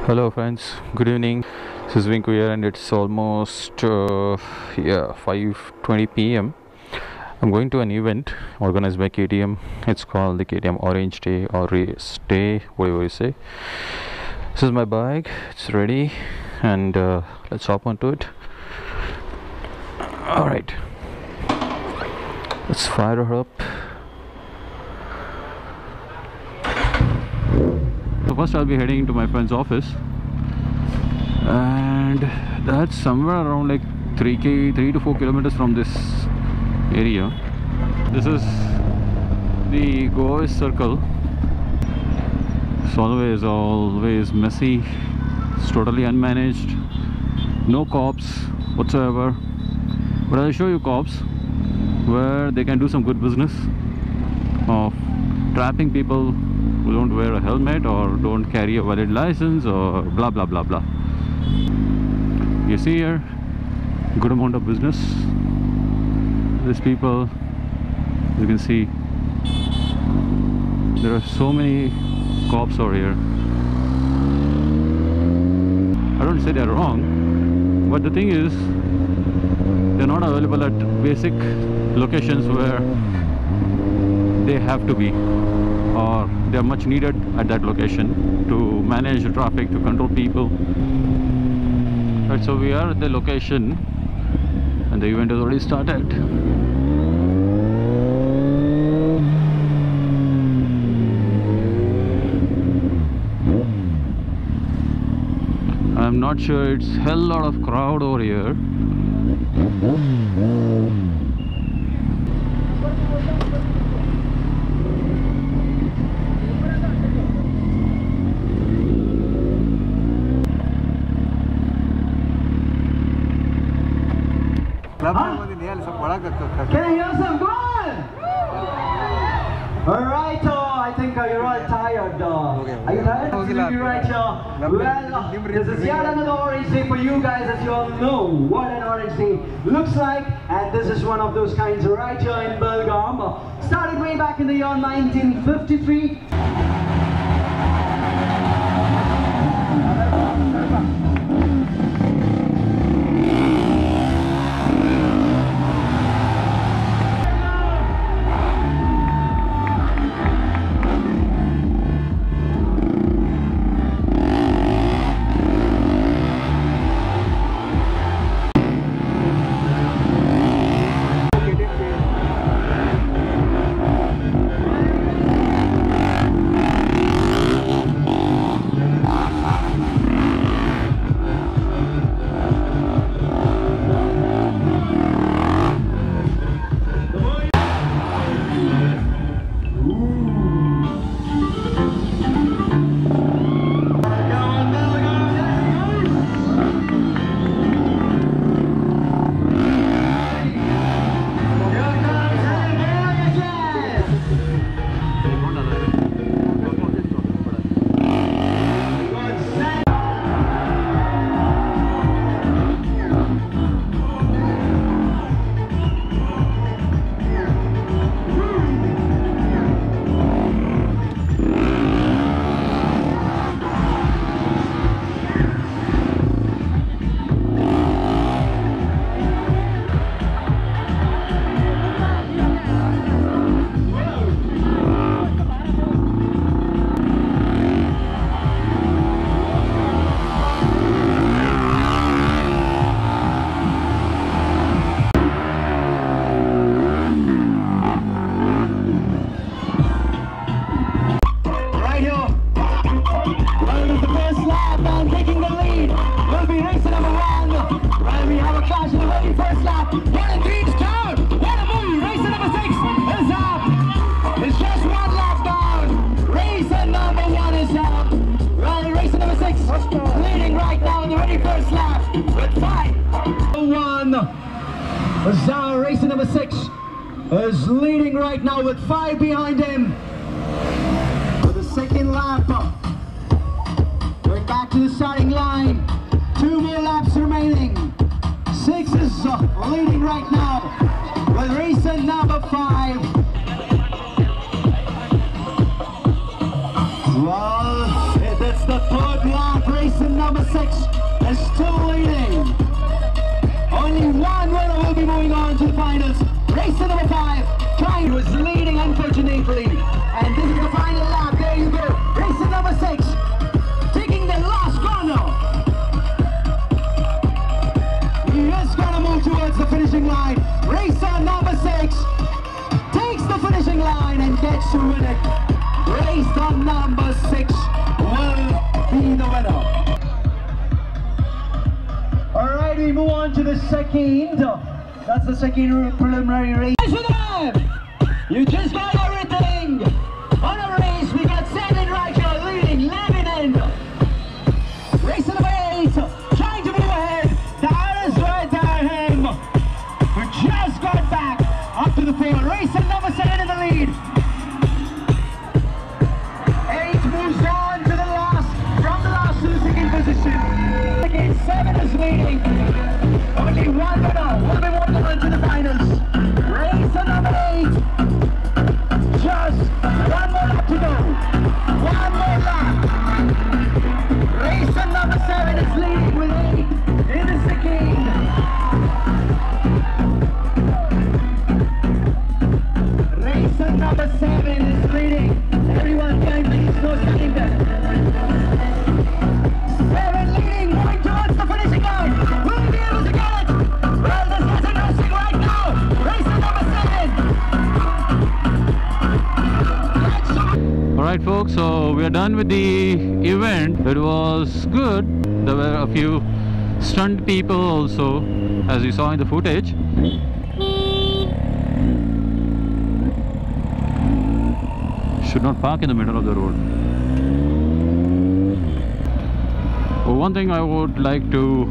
Hello friends, good evening. This is Vinku here and it's almost 5:20 p.m. I'm going to an event organized by KTM. It's called the KTM Orange Day or Race Day, whatever you say. This is my bike, it's ready and let's hop onto it. Alright, let's fire her up. So first I'll be heading to my friend's office, and that's somewhere around like 3 to 4 kilometers from this area. This is the Goa circle. It's always messy. It's totally unmanaged. No cops whatsoever. But I'll show you cops where they can do some good business of trapping people who don't wear a helmet or don't carry a valid license or blah blah blah blah. You see here, good amount of business. These people, you can see there are so many cops over here. I don't say they're wrong, but the thing is they're not available at basic locations where they have to be, or they are much needed at that location to manage the traffic, to control people. Right, so we are at the location and the event has already started. I'm not sure, it's hell lot of crowd over here. Can I hear some good? Alright, I think you're all tired. Are you tired? Absolutely right, well, this is yet another Orange Day for you guys, as you all know what an Orange Day looks like. And this is one of those kinds right here in Belgaum. Started way back in the year 1953. Racing number 6 is leading right now with 5 behind him. For the second lap, going back to the starting line. 2 more laps remaining. 6 is leading right now with racer number 5. Well, that's the third lap. Racer Race number 6 is still leading. Only one winner will be moving on to the finals. Race number 5, Kind was leading unfortunately. And this is the final lap. There you go. Race number 6, taking the last corner. He is gonna move towards the finishing line. Racer number 6 takes the finishing line and gets to win it. Racer number 6 will be the winner. Alright, we move on to the second. That's the second preliminary race. You just got everything. On a race, we got 7 right here leading, 11 in. Race number 8, trying to move ahead. That is right there, him. We just got back up to the 4. Race number 7 in the lead. 8 moves on to the last, from the last to the second position. Again, 7 is leading. Only one winner will be moving on to the finals. Race number 8. Just one more lap to go. One more lap. Race number 7 is leading with 8 in the second. Race number 7 is leading. Everyone behind me is no standing there. 7 leading, moving towards the finishing line. Will he be able to get it? Well, this is announcing right now. Race number 7. Alright folks, so we are done with the event. It was good. There were a few stunt people also, as you saw in the footage. Should not park in the middle of the road. One thing I would like to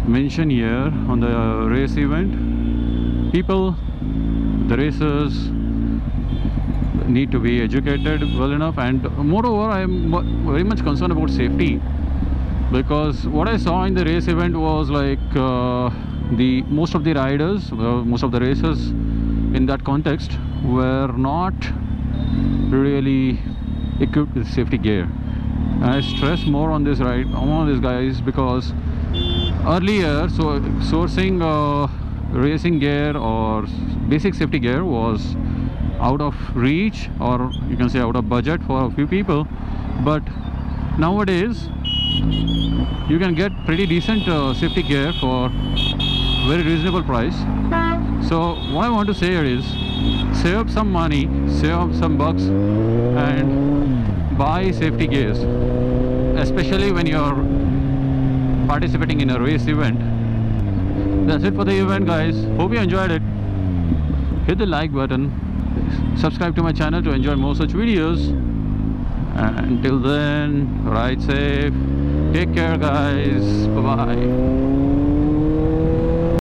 mention here on the race event, people, the racers need to be educated well enough, and moreover I am very much concerned about safety, because what I saw in the race event was like most of the riders, most of the racers in that context were not really equipped with safety gear. And I stress more on this on these guys, because earlier sourcing racing gear or basic safety gear was out of reach, or you can say out of budget for a few people. But nowadays you can get pretty decent safety gear for very reasonable price. So what I want to say here is, save up some money, save up some bucks, and buy safety gears, especially when you're participating in a race event. That's it for the event, guys. Hope you enjoyed it. Hit the like button, subscribe to my channel to enjoy more such videos, and until then, ride safe, take care guys, bye bye.